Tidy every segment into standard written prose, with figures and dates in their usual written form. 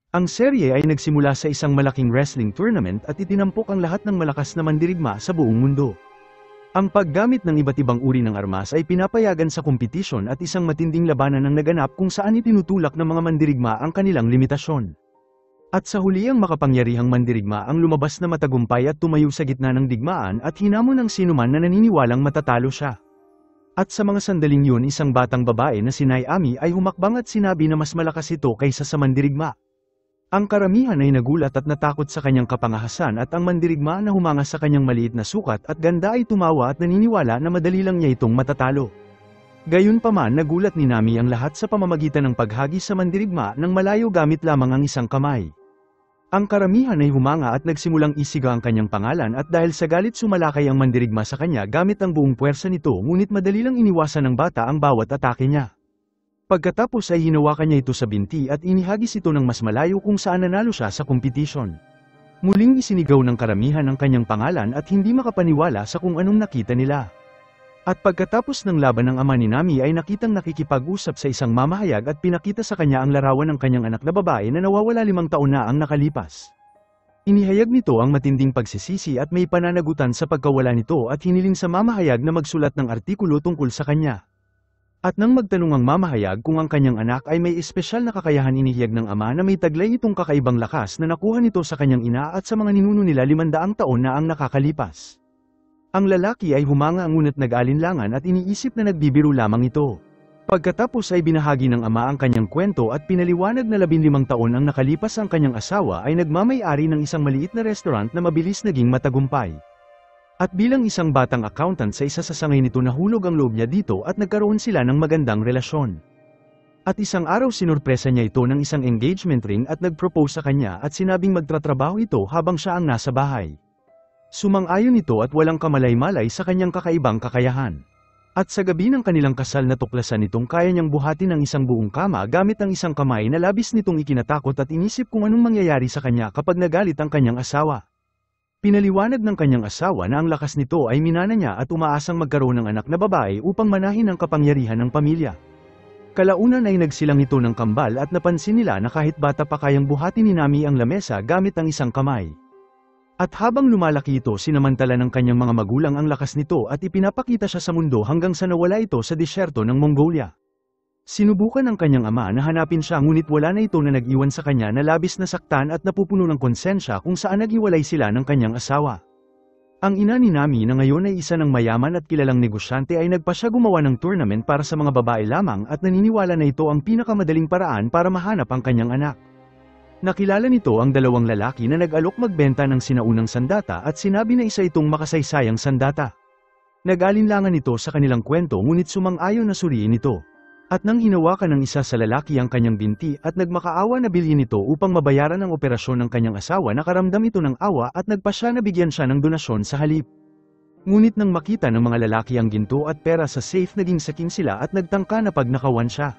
Ang serye ay nagsimula sa isang malaking wrestling tournament at itinampok ang lahat ng malakas na mandirigma sa buong mundo. Ang paggamit ng iba't ibang uri ng armas ay pinapayagan sa kompetisyon at isang matinding labanan ang naganap kung saan itinutulak ng mga mandirigma ang kanilang limitasyon. At sa huli ang makapangyarihang mandirigma ang lumabas na matagumpay at tumayo sa gitna ng digmaan at hinamon ng sinuman na naniniwalang matatalo siya. At sa mga sandaling yun isang batang babae na si Naomi ay humakbang at sinabi na mas malakas ito kaysa sa mandirigma. Ang karamihan ay nagulat at natakot sa kanyang kapangahasan at ang mandirigma na humanga sa kanyang maliit na sukat at ganda ay tumawa at naniniwala na madali lang niya itong matatalo. Gayunpaman nagulat ni Nami ang lahat sa pamamagitan ng paghagis sa mandirigma ng malayo gamit lamang ang isang kamay. Ang karamihan ay humanga at nagsimulang isiga ang kanyang pangalan at dahil sa galit sumalakay ang mandirigma sa kanya gamit ang buong puwersa nito ngunit madali lang iniwasan ng bata ang bawat atake niya. Pagkatapos ay hinawakan niya ito sa binti at inihagis ito ng mas malayo kung saan nanalo siya sa kompetisyon. Muling isinigaw ng karamihan ang kanyang pangalan at hindi makapaniwala sa kung anong nakita nila. At pagkatapos ng laban ng ama ni Nami ay nakitang nakikipag-usap sa isang mamahayag at pinakita sa kanya ang larawan ng kanyang anak na babae na nawawala 5 taon na ang nakalipas. Inihayag nito ang matinding pagsisisi at may pananagutan sa pagkawala nito at hiniling sa mamahayag na magsulat ng artikulo tungkol sa kanya. At nang magtanong ang mamahayag kung ang kanyang anak ay may espesyal na kakayahan inihiyag ng ama na may taglay itong kakaibang lakas na nakuha nito sa kanyang ina at sa mga ninuno nila 500 taon na ang nakakalipas. Ang lalaki ay humanga ngunit nag-alinlangan at iniisip na nagbibiro lamang ito. Pagkatapos ay binahagi ng ama ang kanyang kwento at pinaliwanag na 15 taon ang nakalipas ang kanyang asawa ay nagmamay-ari ng isang maliit na restaurant na mabilis naging matagumpay. At bilang isang batang accountant sa isa sa sangay nito nahulog ang loob niya dito at nagkaroon sila ng magandang relasyon. At isang araw sinurpresa niya ito ng isang engagement ring at nag-propose sa kanya at sinabing magtratrabaho ito habang siya ang nasa bahay. Sumang-ayon ito at walang kamalay-malay sa kanyang kakaibang kakayahan. At sa gabi ng kanilang kasal natuklasan nitong kaya niyang buhatin ang isang buong kama gamit ang isang kamay na labis nitong ikinatakot at inisip kung anong mangyayari sa kanya kapag nagalit ang kanyang asawa. Pinaliwanag ng kanyang asawa na ang lakas nito ay minana niya at umaasang magkaroon ng anak na babae upang manahin ang kapangyarihan ng pamilya. Kalaunan ay nagsilang ito ng kambal at napansin nila na kahit bata pa kayang buhatin ni Nami ang lamesa gamit ang isang kamay. At habang lumalaki ito sinamantala ng kanyang mga magulang ang lakas nito at ipinapakita siya sa mundo hanggang sa nawala ito sa disyerto ng Mongolia. Sinubukan ng kanyang ama na hanapin siya ngunit wala na ito na nag-iwan sa kanya na labis na saktan at napupuno ng konsensya kung saan naghiwalay sila ng kanyang asawa. Ang ina ni Nami na ngayon ay isa ng mayaman at kilalang negosyante ay nagpasya gumawa ng tournament para sa mga babae lamang at naniniwala na ito ang pinakamadaling paraan para mahanap ang kanyang anak. Nakilala nito ang 2 lalaki na nag-alok magbenta ng sinaunang sandata at sinabi na isa itong makasaysayang sandata. Nag-alinlangan ito sa kanilang kwento ngunit sumang-ayon na suriin ito. At nang hinawakan ng isa sa lalaki ang kanyang binti at nagmakaawa na bilhin ito upang mabayaran ang operasyon ng kanyang asawa nakaramdam ito ng awa at nagpasya na bigyan siya ng donasyon sa halip. Ngunit nang makita ng mga lalaki ang ginto at pera sa safe naging saking sila at nagtangka na pagnakawan siya.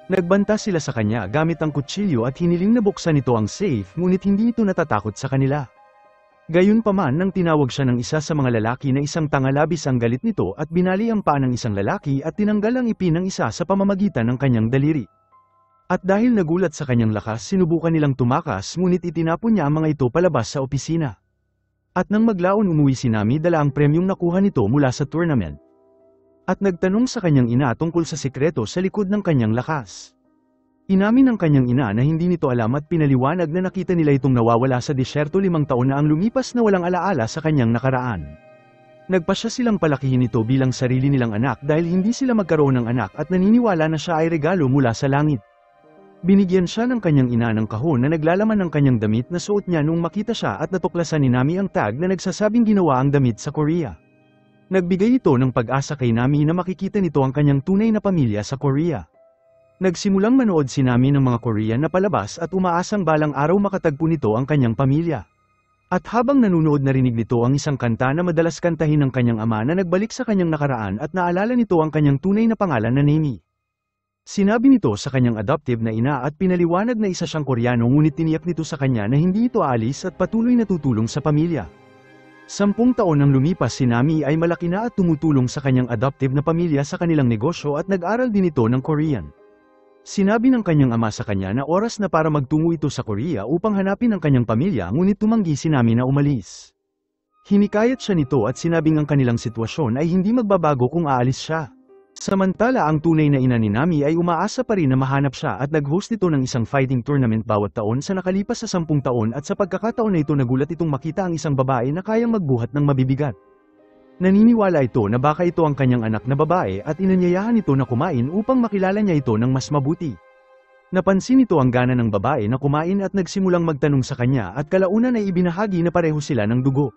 Nagbanta sila sa kanya gamit ang kutsilyo at hiniling na buksan ito ang safe ngunit hindi ito natatakot sa kanila. Gayunpaman nang tinawag siya ng isa sa mga lalaki na isang tanga labis ang galit nito at binali ang paa ng isang lalaki at tinanggal ang ipin ng isa sa pamamagitan ng kanyang daliri. At dahil nagulat sa kanyang lakas sinubukan nilang tumakas ngunit itinapon niya ang mga ito palabas sa opisina. At nang maglaon umuwi si Nami dala ang premyong nakuha nito mula sa tournament. At nagtanong sa kanyang ina tungkol sa sikreto sa likod ng kanyang lakas. Inamin ng kanyang ina na hindi nito alam at pinaliwanag na nakita nila itong nawawala sa disyerto 5 taon na ang lumipas na walang alaala sa kanyang nakaraan. Nagpasya silang palakihin ito bilang sarili nilang anak dahil hindi sila magkaroon ng anak at naniniwala na siya ay regalo mula sa langit. Binigyan siya ng kanyang ina ng kahon na naglalaman ng kanyang damit na suot niya nung makita siya at natuklasan ni Nami ang tag na nagsasabing ginawa ang damit sa Korea. Nagbigay ito ng pag-asa kay Nami na makikita nito ang kanyang tunay na pamilya sa Korea. Nagsimulang manood si Nami ng mga Korean na palabas at umaasang balang araw makatagpo nito ang kanyang pamilya. At habang nanunood narinig nito ang isang kanta na madalas kantahin ng kanyang ama na nagbalik sa kanyang nakaraan at naalala nito ang kanyang tunay na pangalan na Nami. Sinabi nito sa kanyang adoptive na ina at pinaliwanag na isa siyang Koreano ngunit tiniyak nito sa kanya na hindi ito aalis at patuloy na tutulong sa pamilya. 10 taon nang lumipas si Nami ay malaki na at tumutulong sa kanyang adoptive na pamilya sa kanilang negosyo at nag-aral din ito ng Korean. Sinabi ng kanyang ama sa kanya na oras na para magtungo ito sa Korea upang hanapin ang kanyang pamilya, ngunit tumanggi si Nami na umalis. Hinikayat siya nito at sinabing ang kanilang sitwasyon ay hindi magbabago kung aalis siya. Samantala ang tunay na ina ni Nami ay umaasa pa rin na mahanap siya at nag-host ito ng isang fighting tournament bawat taon sa nakalipas sa 10 taon, at sa pagkakataon na ito nagulat itong makita ang isang babae na kayang magbuhat ng mabibigat. Naniniwala ito na baka ito ang kanyang anak na babae at inanyayahan ito na kumain upang makilala niya ito ng mas mabuti. Napansin ito ang gana ng babae na kumain at nagsimulang magtanong sa kanya, at kalaunan ay ibinahagi na pareho sila ng dugo.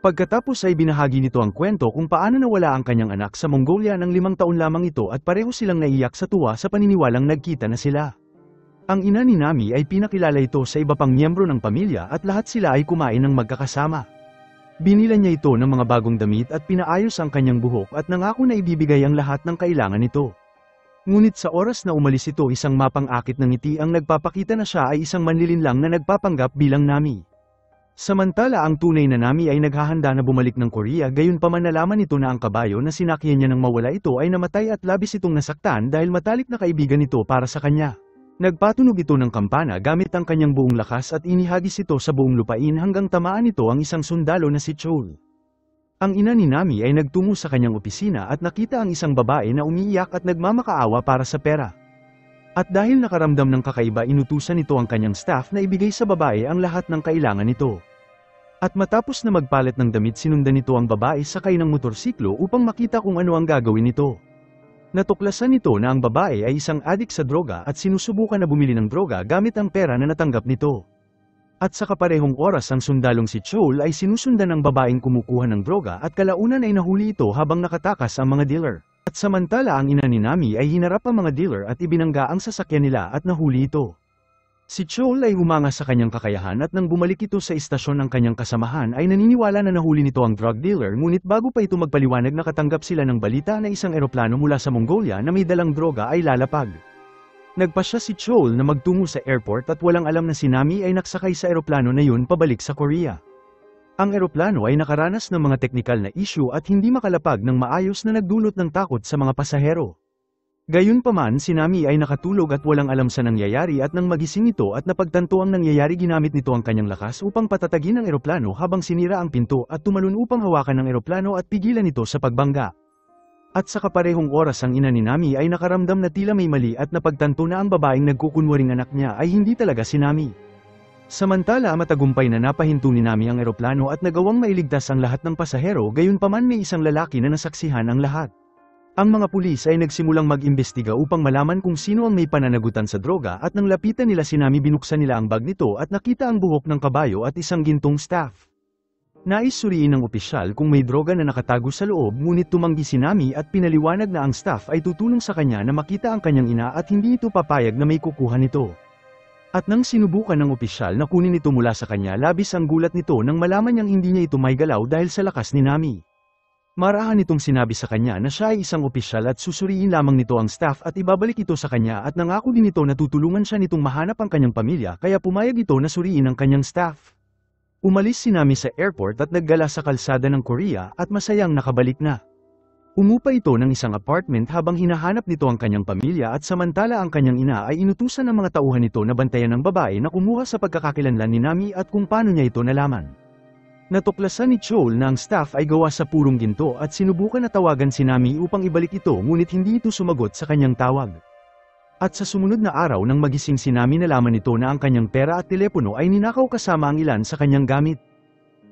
Pagkatapos ay binahagi nito ang kwento kung paano nawala ang kanyang anak sa Mongolia ng 5 taon lamang ito, at pareho silang naiyak sa tuwa sa paniniwalang nagkita na sila. Ang ina ni Nami ay pinakilala ito sa iba pang miyembro ng pamilya at lahat sila ay kumain ng magkakasama. Binilan niya ito ng mga bagong damit at pinaayos ang kanyang buhok at nangako na ibibigay ang lahat ng kailangan nito. Ngunit sa oras na umalis ito, isang mapang-akit ng ngiti ang nagpapakita na siya ay isang manlilinlang na nagpapanggap bilang Nami. Samantala ang tunay na Nami ay naghahanda na bumalik ng Korea, gayunpaman nalaman nito na ang kabayo na sinakyan niya nang mawala ito ay namatay at labis itong nasaktan dahil matalik na kaibigan nito para sa kanya. Nagpatunog ito ng kampana gamit ang kanyang buong lakas at inihagis ito sa buong lupain hanggang tamaan nito ang isang sundalo na si Chol. Ang ina ni Nami ay nagtungo sa kanyang opisina at nakita ang isang babae na umiiyak at nagmamakaawa para sa pera. At dahil nakaramdam ng kakaiba, inutusan nito ang kanyang staff na ibigay sa babae ang lahat ng kailangan nito. At matapos na magpalit ng damit, sinundan nito ang babae sakay ng motorsiklo upang makita kung ano ang gagawin nito. Natuklasan nito na ang babae ay isang adik sa droga at sinusubukan na bumili ng droga gamit ang pera na natanggap nito. At sa kaparehong oras ang sundalong si Chol ay sinusundan ng babaeng kumukuha ng droga at kalaunan ay nahuli ito habang nakatakas ang mga dealer. At samantala ang ina ni Nami ay hinarap ang mga dealer at ibinangga ang sasakyan nila at nahuli ito. Si Chol ay humanga sa kanyang kakayahan at nang bumalik ito sa istasyon ng kanyang kasamahan ay naniniwala na nahuli nito ang drug dealer, ngunit bago pa ito magpaliwanag nakatanggap sila ng balita na isang eroplano mula sa Mongolia na may dalang droga ay lalapag. Nagpasya si Chol na magtungo sa airport at walang alam na si Nami ay naksakay sa eroplano na yun pabalik sa Korea. Ang eroplano ay nakaranas ng mga teknikal na issue at hindi makalapag ng maayos na nagdulot ng takot sa mga pasahero. Gayunpaman si Nami ay nakatulog at walang alam sa nangyayari, at nang magising ito at napagtanto ang nangyayari, ginamit nito ang kanyang lakas upang patatagin ang eroplano habang sinira ang pinto at tumalon upang hawakan ng eroplano at pigilan ito sa pagbangga. At sa kaparehong oras ang ina ni Nami ay nakaramdam na tila may mali at napagtanto na ang babaeng nagkukunwaring anak niya ay hindi talaga si Nami. Samantala matagumpay na napahinto ni Nami ang eroplano at nagawang mailigtas ang lahat ng pasahero, gayunpaman may isang lalaki na nasaksihan ang lahat. Ang mga pulis ay nagsimulang mag-imbestiga upang malaman kung sino ang may pananagutan sa droga, at nang lapitan nila si Nami binuksan nila ang bag nito at nakita ang buhok ng kabayo at isang gintong staff. Nais suriin ng opisyal kung may droga na nakatago sa loob, ngunit tumanggi si Nami at pinaliwanag na ang staff ay tutulong sa kanya na makita ang kanyang ina at hindi ito papayag na may kukuha nito. At nang sinubukan ng opisyal na kunin ito mula sa kanya, labis ang gulat nito nang malaman niyang hindi niya ito may galaw dahil sa lakas ni Nami. Marahan nitong sinabi sa kanya na siya ay isang opisyal at susuriin lamang nito ang staff at ibabalik ito sa kanya, at nangako din ito na tutulungan siya nitong mahanap ang kanyang pamilya, kaya pumayag ito na suriin ang kanyang staff. Umalis si Nami sa airport at naggala sa kalsada ng Korea at masayang nakabalik na. Umupa ito ng isang apartment habang hinahanap nito ang kanyang pamilya, at samantala ang kanyang ina ay inutusan ng mga tauhan nito na bantayan ng babae na kumuha sa pagkakakilanlan ni Nami at kung paano niya ito nalaman. Natuklasan ni Chol na ang staff ay gawa sa purong ginto at sinubukan na tawagan si Nami upang ibalik ito, ngunit hindi ito sumagot sa kanyang tawag. At sa sumunod na araw nang magising si Nami, nalaman nito na ang kanyang pera at telepono ay ninakaw kasama ang ilan sa kanyang gamit.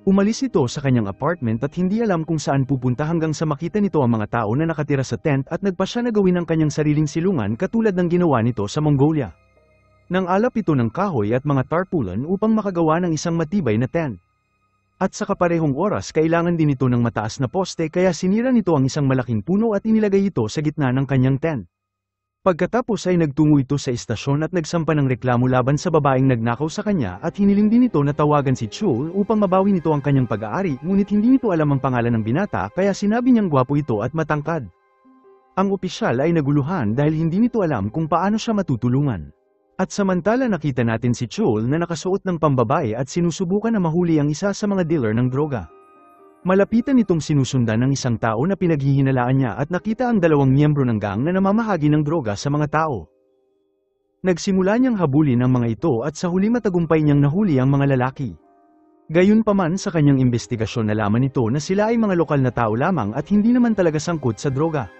Umalis ito sa kanyang apartment at hindi alam kung saan pupunta hanggang sa makita nito ang mga tao na nakatira sa tent at nagpasya na gawin ang kanyang sariling silungan katulad ng ginawa nito sa Mongolia. Nang alap ito ng kahoy at mga tarpaulin upang makagawa ng isang matibay na tent. At sa kaparehong oras kailangan din ito ng mataas na poste, kaya sinira nito ang isang malaking puno at inilagay ito sa gitna ng kanyang tent. Pagkatapos ay nagtungo ito sa istasyon at nagsampa ng reklamo laban sa babaeng nagnakaw sa kanya, at hiniling din ito na tawagan si Chol upang mabawi nito ang kanyang pag-aari, ngunit hindi nito alam ang pangalan ng binata kaya sinabi niyang gwapo ito at matangkad. Ang opisyal ay naguluhan dahil hindi nito alam kung paano siya matutulungan. At samantala nakita natin si Chol na nakasuot ng pambabae at sinusubukan na mahuli ang isa sa mga dealer ng droga. Malapitan itong sinusundan ng isang tao na pinaghihinalaan niya at nakita ang dalawang miyembro ng gang na namamahagi ng droga sa mga tao. Nagsimula niyang habulin ang mga ito at sa huli matagumpay niyang nahuli ang mga lalaki. Gayunpaman sa kanyang imbestigasyon nalaman nito na sila ay mga lokal na tao lamang at hindi naman talaga sangkot sa droga.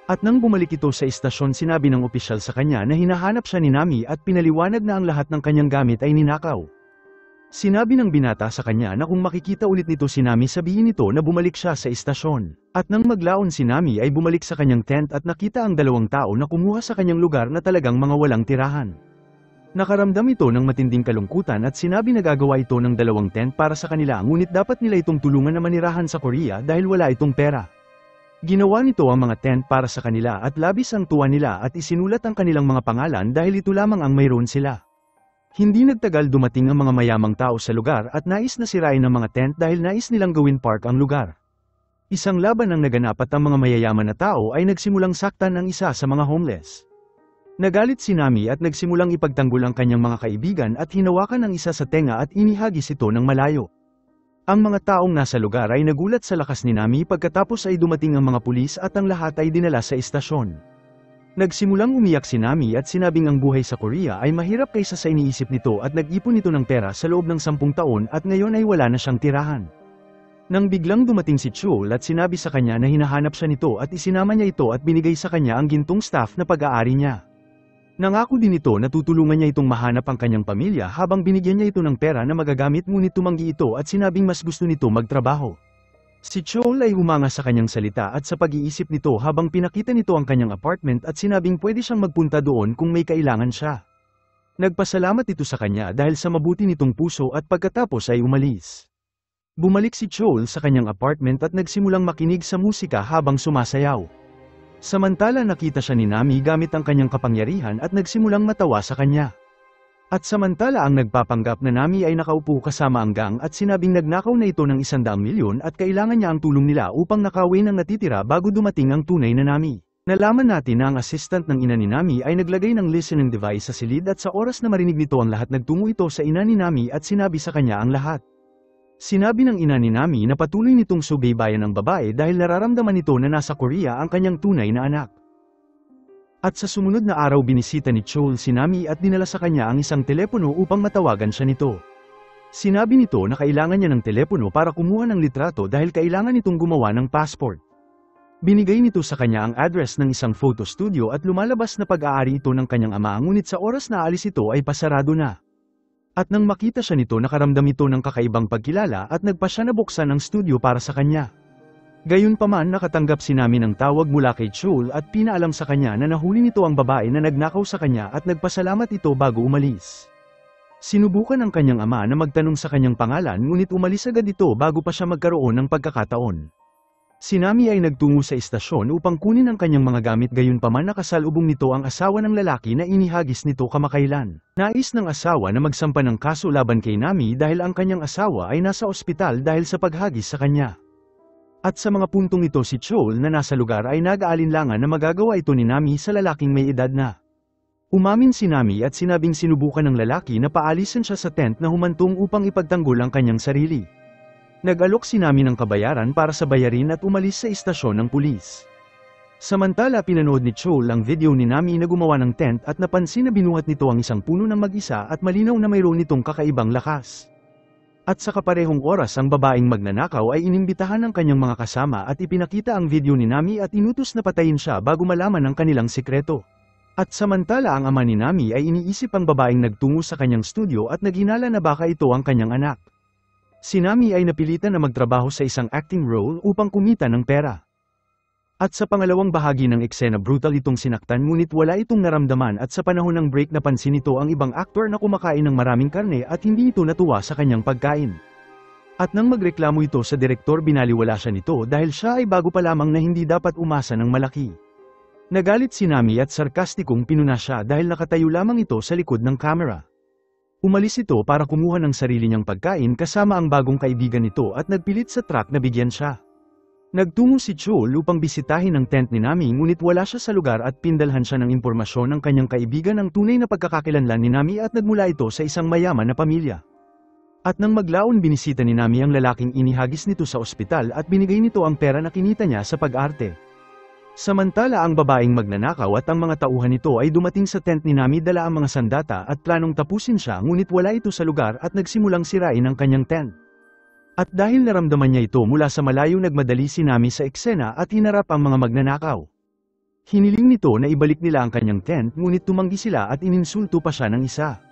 At nang bumalik ito sa istasyon sinabi ng opisyal sa kanya na hinahanap siya ni Nami at pinaliwanag na ang lahat ng kanyang gamit ay ninakaw. Sinabi ng binata sa kanya na kung makikita ulit nito si Nami sabihin nito na bumalik siya sa istasyon. At nang maglaon si Nami ay bumalik sa kanyang tent at nakita ang dalawang tao na kumuha sa kanyang lugar na talagang mga walang tirahan. Nakaramdam ito ng matinding kalungkutan at sinabi na gagawa ito ng dalawang tent para sa kanila ngunit dapat nila itong tulungan na manirahan sa Korea dahil wala itong pera. Ginawa nito ang mga tent para sa kanila at labis ang tuwa nila at isinulat ang kanilang mga pangalan dahil ito lamang ang mayroon sila. Hindi nagtagal dumating ang mga mayamang tao sa lugar at nais na sirain ang mga tent dahil nais nilang gawin park ang lugar. Isang laban ang naganap at ang mga mayayaman na tao ay nagsimulang saktan ang isa sa mga homeless. Nagalit si Nami at nagsimulang ipagtanggol ang kanyang mga kaibigan at hinawakan ang isa sa tenga at inihagis ito ng malayo. Ang mga taong nasa lugar ay nagulat sa lakas ni Nami pagkatapos ay dumating ang mga pulis at ang lahat ay dinala sa istasyon. Nagsimulang umiyak si Nami at sinabing ang buhay sa Korea ay mahirap kaysa sa iniisip nito at nag-ipon ito ng pera sa loob ng 10 taon at ngayon ay wala na siyang tirahan. Nang biglang dumating si Chul at sinabi sa kanya na hinahanap siya nito at isinama niya ito at binigay sa kanya ang gintong staff na pag-aari niya. Nangako din ito na tutulungan niya itong mahanap ang kanyang pamilya habang binigyan niya ito ng pera na magagamit ngunit tumanggi ito at sinabing mas gusto nito magtrabaho. Si Chol ay humanga sa kanyang salita at sa pag-iisip nito habang pinakita nito ang kanyang apartment at sinabing pwede siyang magpunta doon kung may kailangan siya. Nagpasalamat ito sa kanya dahil sa mabuti nitong puso at pagkatapos ay umalis. Bumalik si Chol sa kanyang apartment at nagsimulang makinig sa musika habang sumasayaw. Samantala nakita siya ni Nami gamit ang kanyang kapangyarihan at nagsimulang matawa sa kanya. At samantala ang nagpapanggap na Nami ay nakaupo kasama ang gang at sinabing nagnakaw na ito ng 100 milyon at kailangan niya ang tulong nila upang nakawin ang natitira bago dumating ang tunay na Nami. Nalaman natin na ang assistant ng ina ni Nami ay naglagay ng listening device sa silid at sa oras na marinig nito ang lahat nagtungo ito sa ina ni Nami at sinabi sa kanya ang lahat. Sinabi ng ina ni Nami na patuloy nitong subaybayan ang babae dahil nararamdaman nito na nasa Korea ang kanyang tunay na anak. At sa sumunod na araw binisita ni Chol si Nami at dinala sa kanya ang isang telepono upang matawagan siya nito. Sinabi nito na kailangan niya ng telepono para kumuha ng litrato dahil kailangan nitong gumawa ng passport. Binigay nito sa kanya ang address ng isang photo studio at lumalabas na pag-aari ito ng kanyang ama ngunit sa oras na alis ito ay pasarado na. At nang makita siya nito nakaramdam ito ng kakaibang pagkilala at nagpa siya na buksan ang studio para sa kanya. Gayunpaman nakatanggap si Nami ng tawag mula kay Chul at pinaalam sa kanya na nahuli nito ang babae na nagnakaw sa kanya at nagpasalamat ito bago umalis. Sinubukan ng kanyang ama na magtanong sa kanyang pangalan ngunit umalis agad ito bago pa siya magkaroon ng pagkakataon. Si Nami ay nagtungo sa istasyon upang kunin ang kanyang mga gamit gayunpaman nakasalubong nito ang asawa ng lalaki na inihagis nito kamakailan. Nais ng asawa na magsampa ng kaso laban kay Nami dahil ang kanyang asawa ay nasa ospital dahil sa paghagis sa kanya. At sa mga puntong ito si Chol na nasa lugar ay nag-aalinlangan na magagawa ito ni Nami sa lalaking may edad na. Umamin si Nami at sinabing sinubukan ng lalaki na paalisin siya sa tent na humantong upang ipagtanggol ang kanyang sarili. Nag-alok si Nami ng kabayaran para sa bayarin at umalis sa istasyon ng pulis. Samantala pinanood ni Chol ang video ni Nami na gumawa ng tent at napansin na binuhat nito ang isang puno ng mag-isa at malinaw na mayroon nitong kakaibang lakas. At sa kaparehong oras ang babaeng magnanakaw ay inimbitahan ng kanyang mga kasama at ipinakita ang video ni Nami at inutos na patayin siya bago malaman ang kanilang sikreto. At samantala ang ama ni Nami ay iniisip ang babaeng nagtungo sa kanyang studio at naghinala na baka ito ang kanyang anak. Si Nami ay napilitan na magtrabaho sa isang acting role upang kumita ng pera. At sa pangalawang bahagi ng eksena brutal itong sinaktan ngunit wala itong naramdaman at sa panahon ng break napansin nito ang ibang aktor na kumakain ng maraming karne at hindi ito natuwa sa kanyang pagkain. At nang magreklamo ito sa direktor binaliwala siya nito dahil siya ay bago pa lamang na hindi dapat umasa ng malaki. Nagalit si Nami at sarkastikong pinuna siya dahil nakatayo lamang ito sa likod ng camera. Umalis ito para kumuha ng sarili niyang pagkain kasama ang bagong kaibigan nito at nagpilit sa truck na bigyan siya. Nagtungo si Chol upang bisitahin ang tent ni Nami ngunit wala siya sa lugar at pindalhan siya ng impormasyon ng kanyang kaibigan ang tunay na pagkakakilanlan ni Nami at nagmula ito sa isang mayaman na pamilya. At nang maglaon binisita ni Nami ang lalaking inihagis nito sa ospital at binigay nito ang pera na kinita niya sa pag-arte. Samantala ang babaeng magnanakaw at ang mga tauhan nito ay dumating sa tent ni Nami dala ang mga sandata at planong tapusin siya ngunit wala ito sa lugar at nagsimulang sirain ang kanyang tent. At dahil naramdaman niya ito mula sa malayo nagmadali si Nami sa eksena at hinarap ang mga magnanakaw. Hiniling nito na ibalik nila ang kanyang tent ngunit tumanggi sila at ininsulto pa siya ng isa.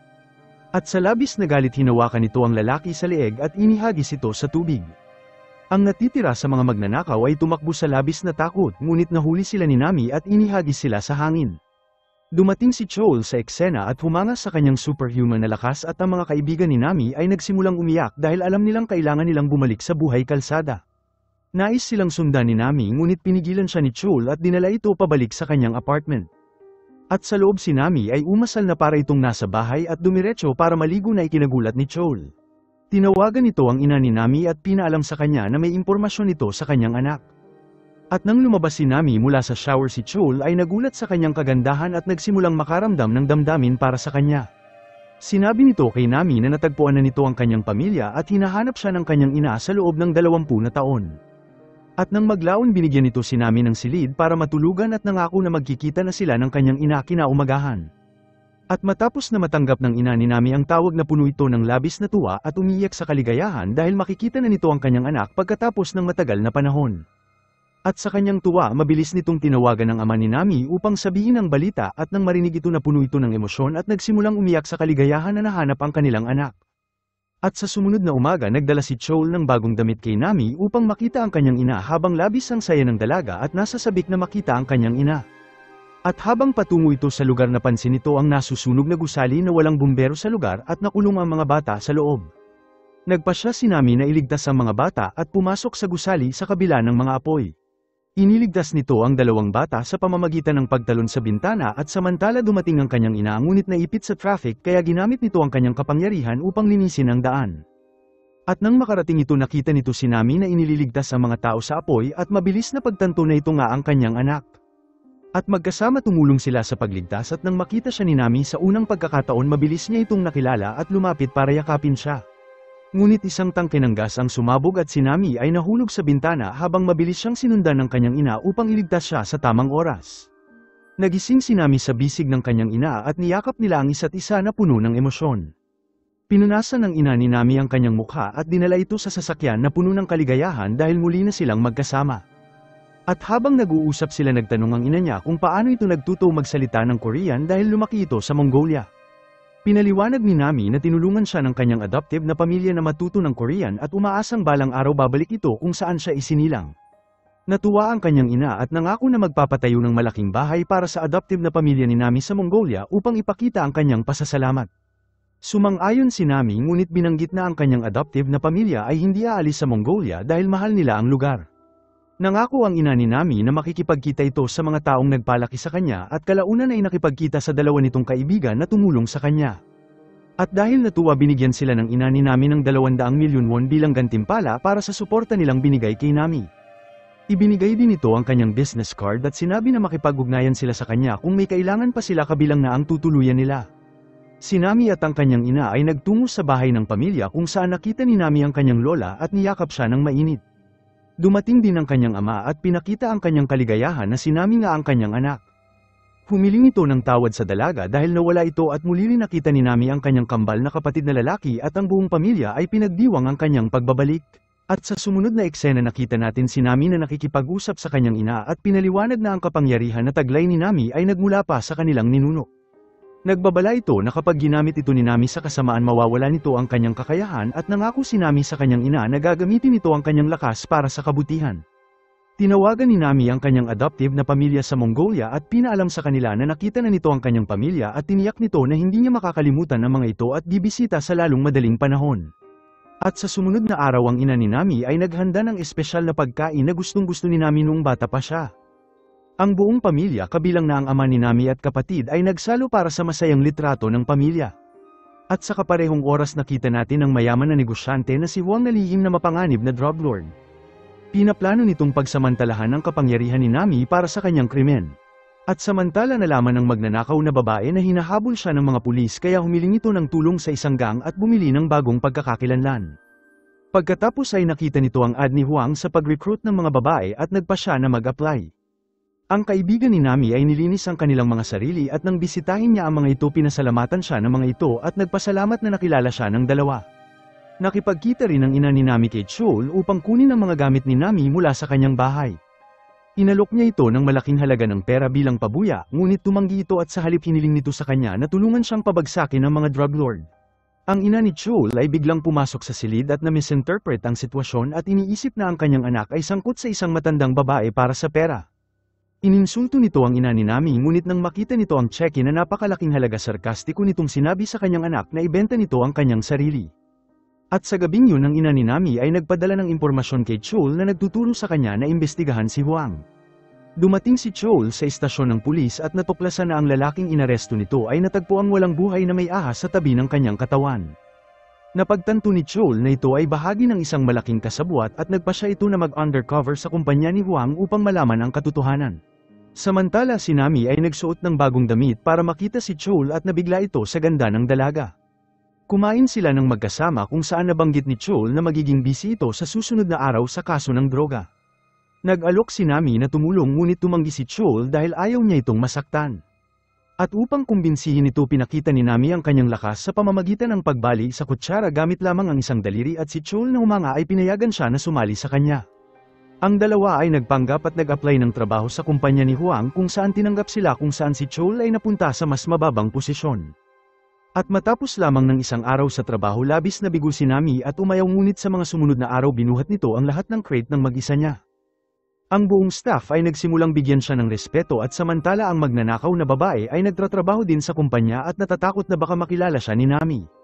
At sa labis na galit hinawakan nito ang lalaki sa leeg at inihagis ito sa tubig. Ang natitira sa mga magnanakaw ay tumakbo sa labis na takot ngunit nahuli sila ni Nami at inihagis sila sa hangin. Dumating si Chol sa eksena at humanga sa kanyang superhuman na lakas at ang mga kaibigan ni Nami ay nagsimulang umiyak dahil alam nilang kailangan nilang bumalik sa buhay kalsada. Nais silang sundan ni Nami ngunit pinigilan siya ni Chol at dinala ito pabalik sa kanyang apartment. At sa loob si Nami ay umasal na para itong nasa bahay at dumiretso para maligo na ikinagulat ni Chol. Tinawagan nito ang ina ni Nami at pinaalam sa kanya na may impormasyon ito sa kanyang anak. At nang lumabas si Nami mula sa shower si Chol ay nagulat sa kanyang kagandahan at nagsimulang makaramdam ng damdamin para sa kanya. Sinabi nito kay Nami na natagpuan na nito ang kanyang pamilya at hinahanap siya ng kanyang ina sa loob ng 20 na taon. At nang maglaon binigyan nito si Nami ng silid para matulugan at nangako na magkikita na sila ng kanyang ina kinaumagahan. At matapos na matanggap ng ina ni Nami ang tawag na puno ito ng labis na tuwa at umiiyak sa kaligayahan dahil makikita na nito ang kanyang anak pagkatapos ng matagal na panahon. At sa kanyang tuwa mabilis nitong tinawagan ng ama ni Nami upang sabihin ang balita at nang marinig ito na puno ito ng emosyon at nagsimulang umiyak sa kaligayahan na nahanap ang kanilang anak. At sa sumunod na umaga nagdala si Chol ng bagong damit kay Nami upang makita ang kanyang ina habang labis ang saya ng dalaga at nasa sabik na makita ang kanyang ina. At habang patungo ito sa lugar napansin nito ang nasusunog na gusali na walang bumbero sa lugar at nakulong ang mga bata sa loob. Nagpasya si Nami na iligtas ang mga bata at pumasok sa gusali sa kabila ng mga apoy. Iniligtas nito ang 2 bata sa pamamagitan ng pagtalon sa bintana at samantala dumating ang kanyang ina ngunit naipit sa traffic kaya ginamit nito ang kanyang kapangyarihan upang linisin ang daan. At nang makarating ito nakita nito si Nami na inililigtas ang mga tao sa apoy at mabilis na pagtanto na ito nga ang kanyang anak. At magkasama tumulong sila sa pagligtas at nang makita siya ni Nami sa unang pagkakataon mabilis niya itong nakilala at lumapit para yakapin siya. Ngunit isang tangke ng gas ang sumabog at si Nami ay nahulog sa bintana habang mabilis siyang sinundan ng kanyang ina upang iligtas siya sa tamang oras. Nagising si Nami sa bisig ng kanyang ina at niyakap nila ang isa't isa na puno ng emosyon. Pinunasan ng ina ni Nami ang kanyang mukha at dinala ito sa sasakyan na puno ng kaligayahan dahil muli na silang magkasama. At habang nag-uusap sila nagtanong ang ina niya kung paano ito nagtuto magsalita ng Korean dahil lumaki ito sa Mongolia. Pinaliwanag ni Nami na tinulungan siya ng kanyang adoptive na pamilya na matuto ng Korean at umaasang balang araw babalik ito kung saan siya isinilang. Natuwa ang kanyang ina at nangako na magpapatayo ng malaking bahay para sa adoptive na pamilya ni Nami sa Mongolia upang ipakita ang kanyang pasasalamat. Sumang-ayon si Nami ngunit binanggit na ang kanyang adoptive na pamilya ay hindi aalis sa Mongolia dahil mahal nila ang lugar. Nangako ang ina ni Nami na makikipagkita ito sa mga taong nagpalaki sa kanya at kalaunan ay nakipagkita sa 2 nitong kaibigan na tumulong sa kanya. At dahil natuwa binigyan sila ng ina ni Nami ng 200 milyon won bilang gantimpala para sa suporta nilang binigay kay Nami. Ibinigay din ito ang kanyang business card at sinabi na makipag-ugnayan sila sa kanya kung may kailangan pa sila kabilang na ang tutuluyan nila. Si Nami at ang kanyang ina ay nagtungo sa bahay ng pamilya kung saan nakita ni Nami ang kanyang lola at niyakap siya ng mainit. Dumating din ang kanyang ama at pinakita ang kanyang kaligayahan na si Nami nga ang kanyang anak. Humiling ito ng tawad sa dalaga dahil nawala ito at muli rin nakita ni Nami ang kanyang kambal na kapatid na lalaki at ang buong pamilya ay pinagdiwang ang kanyang pagbabalik. At sa sumunod na eksena nakita natin si Nami na nakikipag-usap sa kanyang ina at pinaliwanag na ang kapangyarihan na taglay ni Nami ay nagmula pa sa kanilang ninuno. Nagbabala ito na kapag ginamit ito ni Nami sa kasamaan mawawala nito ang kanyang kakayahan at nangako si Nami sa kanyang ina na gagamitin nito ang kanyang lakas para sa kabutihan. Tinawagan ni Nami ang kanyang adoptive na pamilya sa Mongolia at pinaalam sa kanila na nakita na nito ang kanyang pamilya at tiniyak nito na hindi niya makakalimutan ang mga ito at bibisita sa lalong madaling panahon. At sa sumunod na araw ang ina ni Nami ay naghanda ng espesyal na pagkain na gustong-gusto ni Nami noong bata pa siya. Ang buong pamilya kabilang na ang ama ni Nami at kapatid ay nagsalo para sa masayang litrato ng pamilya. At sa kaparehong oras nakita natin ang mayaman na negosyante na si Huang na lihim na mapanganib na drug lord. Pinaplano nitong pagsamantalahan ang kapangyarihan ni Nami para sa kanyang krimen. At samantala nalaman ng magnanakaw na babae na hinahabol siya ng mga pulis kaya humiling ito ng tulong sa isang gang at bumili ng bagong pagkakakilanlan. Pagkatapos ay nakita nito ang ad ni Huang sa pag-recruit ng mga babae at nagpa siya na mag-apply. Ang kaibigan ni Nami ay nilinis ang kanilang mga sarili at nang bisitahin niya ang mga ito pinasalamatan siya ng mga ito at nagpasalamat na nakilala siya ng dalawa. Nakipagkita rin ang ina ni Nami kay Chol upang kunin ang mga gamit ni Nami mula sa kanyang bahay. Inalok niya ito ng malaking halaga ng pera bilang pabuya, ngunit tumanggi ito at sa halip hiniling nito sa kanya na tulungan siyang pabagsakin ng mga drug lord. Ang ina ni Chol ay biglang pumasok sa silid at na-misinterpret ang sitwasyon at iniisip na ang kanyang anak ay sangkot sa isang matandang babae para sa pera. Ininsulto nito ang ina ni Nami ngunit nang makita nito ang cheque na napakalaking halaga sarkastiko nitong sinabi sa kanyang anak na ibenta nito ang kanyang sarili. At sa gabing yun ang ina ni Nami ay nagpadala ng impormasyon kay Chol na nagtuturo sa kanya na imbestigahan si Huang. Dumating si Chol sa istasyon ng pulis at natuklasan na ang lalaking inaresto nito ay natagpo ang walang buhay na may ahas sa tabi ng kanyang katawan. Napagtanto ni Chol na ito ay bahagi ng isang malaking kasabwat at nagpa siya ito na mag-undercover sa kumpanya ni Huang upang malaman ang katotohanan. Samantala si Nami ay nagsuot ng bagong damit para makita si Chol at nabigla ito sa ganda ng dalaga. Kumain sila ng magkasama kung saan nabanggit ni Chol na magiging busy ito sa susunod na araw sa kaso ng droga. Nag-alok si Nami na tumulong ngunit tumanggi si Chol dahil ayaw niya itong masaktan. At upang kumbinsihin ito pinakita ni Nami ang kanyang lakas sa pamamagitan ng pagbali sa kutsara gamit lamang ang isang daliri at si Chol na humanga ay pinayagan siya na sumali sa kanya. Ang dalawa ay nagpanggap at nag-apply ng trabaho sa kumpanya ni Huang kung saan tinanggap sila kung saan si Chol ay napunta sa mas mababang posisyon. At matapos lamang ng isang araw sa trabaho labis na bigo si Nami at umayaw ngunit sa mga sumunod na araw binuhat nito ang lahat ng crate ng mag-isa niya. Ang buong staff ay nagsimulang bigyan siya ng respeto at samantala ang magnanakaw na babae ay nagtatrabaho din sa kumpanya at natatakot na baka makilala siya ni Nami.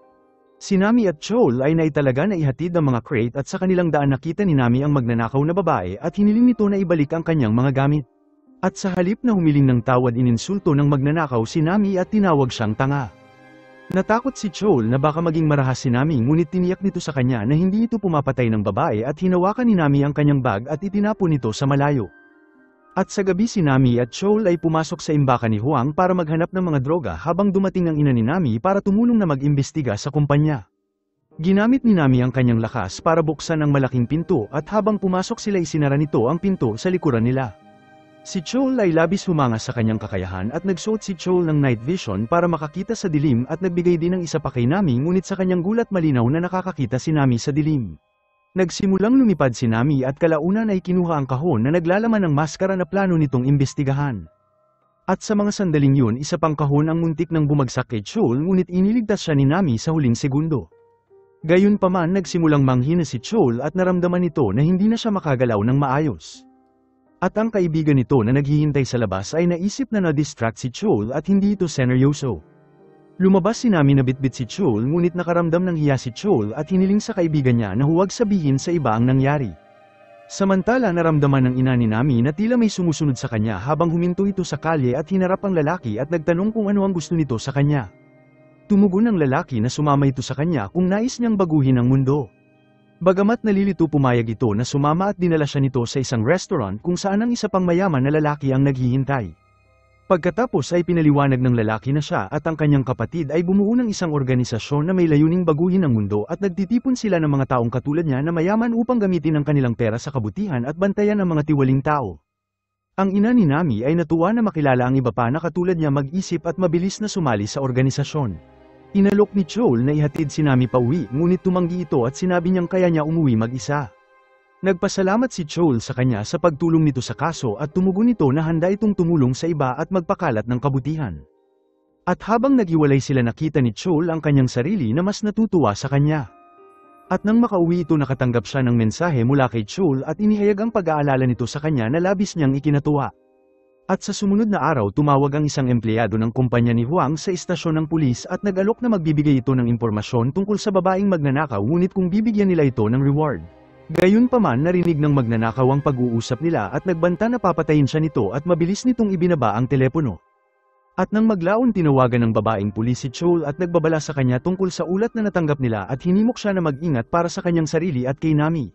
Si Nami at Chol ay naitalaga na ihatid ang mga crate at sa kanilang daan nakita ni Nami ang magnanakaw na babae at hiniling nito na ibalik ang kanyang mga gamit. At sa halip na humiling ng tawad ininsulto ng magnanakaw si Nami at tinawag siyang tanga. Natakot si Chol na baka maging marahas si Nami ngunit tiniyak nito sa kanya na hindi ito pumapatay ng babae at hinawakan ni Nami ang kanyang bag at itinapon nito sa malayo. At sa gabi si Nami at Chol ay pumasok sa imbakan ni Huang para maghanap ng mga droga habang dumating ang ina ni Nami para tumulong na mag-imbestiga sa kumpanya. Ginamit ni Nami ang kanyang lakas para buksan ang malaking pinto at habang pumasok sila isinara nito ang pinto sa likuran nila. Si Chol ay labis humanga sa kanyang kakayahan at nagsuot si Chol ng night vision para makakita sa dilim at nagbigay din ng isa pa kay Nami ngunit sa kanyang gulat malinaw na nakakakita si Nami sa dilim. Nagsimulang lumipad si Nami at kalaunan ay kinuha ang kahon na naglalaman ng maskara na plano nitong imbestigahan. At sa mga sandaling yun isa pang kahon ang muntik ng bumagsak kay Chol ngunit iniligtas siya ni Nami sa huling segundo. Gayunpaman nagsimulang manghina si Chol at naramdaman nito na hindi na siya makagalaw ng maayos. At ang kaibigan nito na naghihintay sa labas ay naisip na na-distract si Chol at hindi ito seneryoso. Lumabas si Nami na bitbit si Chol ngunit nakaramdam ng hiya si Chol at hiniling sa kaibigan niya na huwag sabihin sa iba ang nangyari. Samantala naramdaman ng ina ni Nami na tila may sumusunod sa kanya habang huminto ito sa kalye at hinarap ang lalaki at nagtanong kung ano ang gusto nito sa kanya. Tumugon ang lalaki na sumama ito sa kanya kung nais niyang baguhin ang mundo. Bagamat nalilito pumayag ito na sumama at dinala siya nito sa isang restaurant kung saan ang isa pang mayaman na lalaki ang naghihintay. Pagkatapos ay pinaliwanag ng lalaki na siya at ang kanyang kapatid ay bumuo ng isang organisasyon na may layuning baguhin ang mundo at nagtitipon sila ng mga taong katulad niya na mayaman upang gamitin ang kanilang pera sa kabutihan at bantayan ang mga tiwaling tao. Ang ina ni Nami ay natuwa na makilala ang iba pa na katulad niya mag-isip at mabilis na sumali sa organisasyon. Inalok ni Chol na ihatid si Nami pauwi ngunit tumanggi ito at sinabi niyang kaya niya umuwi mag-isa. Nagpasalamat si Chol sa kanya sa pagtulong nito sa kaso at tumugon nito na handa itong tumulong sa iba at magpakalat ng kabutihan. At habang naghiwalay sila nakita ni Chol ang kanyang sarili na mas natutuwa sa kanya. At nang makauwi ito nakatanggap siya ng mensahe mula kay Chol at inihayag ang pag-aalala nito sa kanya na labis niyang ikinatuwa. At sa sumunod na araw tumawag ang isang empleyado ng kumpanya ni Huang sa istasyon ng pulis at nag-alok na magbibigay ito ng impormasyon tungkol sa babaeng magnanakaw ngunit kung bibigyan nila ito ng reward. Gayunpaman narinig ng magnanakaw ang pag-uusap nila at nagbanta na papatayin siya nito at mabilis nitong ibinaba ang telepono. At nang maglaon tinawagan ng babaeng pulis si Chol at nagbabala sa kanya tungkol sa ulat na natanggap nila at hinimok siya na mag-ingat para sa kanyang sarili at kay Nami.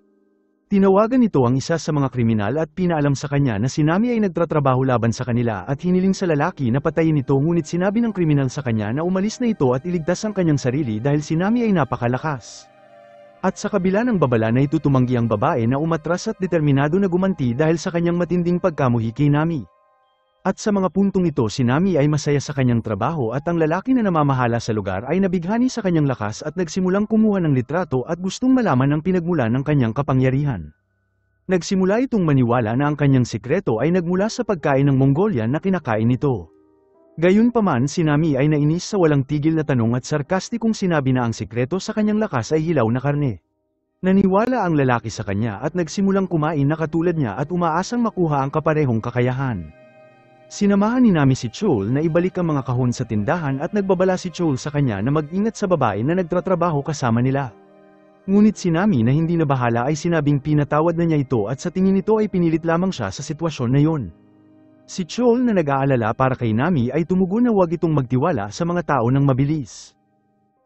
Tinawagan nito ang isa sa mga kriminal at pinaalam sa kanya na si Nami ay nagtratrabaho laban sa kanila at hiniling sa lalaki na patayin ito ngunit sinabi ng kriminal sa kanya na umalis na ito at iligtas ang kanyang sarili dahil si Nami ay napakalakas. At sa kabila ng babala na ito tumanggi ang babae na umatras at determinado na gumanti dahil sa kanyang matinding pagkamuhi kay Nami. At sa mga puntong ito si Nami ay masaya sa kanyang trabaho at ang lalaki na namamahala sa lugar ay nabighani sa kanyang lakas at nagsimulang kumuha ng litrato at gustong malaman ang pinagmula ng kanyang kapangyarihan. Nagsimula itong maniwala na ang kanyang sikreto ay nagmula sa pagkain ng Mongolian na kinakain nito. Gayunpaman si Nami ay nainis sa walang tigil na tanong at sarkastikong sinabi na ang sikreto sa kanyang lakas ay hilaw na karne. Naniwala ang lalaki sa kanya at nagsimulang kumain na katulad niya at umaasang makuha ang kaparehong kakayahan. Sinamahan ni Nami si Chol na ibalik ang mga kahon sa tindahan at nagbabala si Chol sa kanya na mag-ingat sa babae na nagtatrabaho kasama nila. Ngunit si Nami na hindi na bahala ay sinabing pinatawad na niya ito at sa tingin nito ay pinilit lamang siya sa sitwasyon na yon. Si Chol na nag-aalala para kay Nami ay tumugon na huwag itong magtiwala sa mga tao ng mabilis.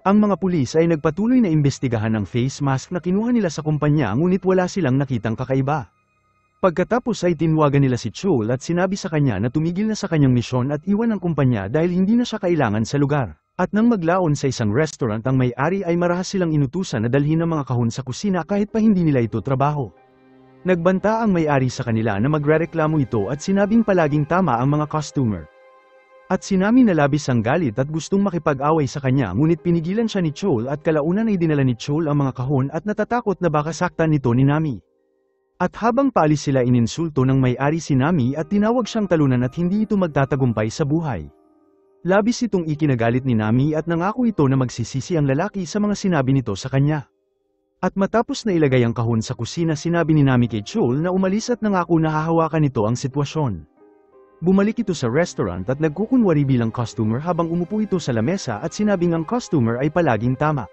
Ang mga pulis ay nagpatuloy na imbestigahan ang face mask na kinuha nila sa kumpanya ngunit wala silang nakitang kakaiba. Pagkatapos ay tinwagan nila si Chol at sinabi sa kanya na tumigil na sa kanyang misyon at iwan ang kumpanya dahil hindi na siya kailangan sa lugar. At nang maglaon sa isang restaurant ang may-ari ay marahas silang inutusan na dalhin ang mga kahon sa kusina kahit pa hindi nila ito trabaho. Nagbanta ang may-ari sa kanila na magrereklamo ito at sinabing palaging tama ang mga customer. At si Nami na labis ang galit at gustong makipag-away sa kanya ngunit pinigilan siya ni Chol at kalaunan ay dinala ni Chol ang mga kahon at natatakot na baka saktan nito ni Nami. At habang paalis sila ininsulto ng may-ari si Nami at tinawag siyang talunan at hindi ito magtatagumpay sa buhay. Labis itong ikinagalit ni Nami at nangako ito na magsisisi ang lalaki sa mga sinabi nito sa kanya. At matapos na ilagay ang kahon sa kusina sinabi ni Nami kay Chol na umalis at nangako na hahawakan nito ang sitwasyon. Bumalik ito sa restaurant at nagkukunwari bilang customer habang umupo ito sa lamesa at sinabing ang customer ay palaging tama.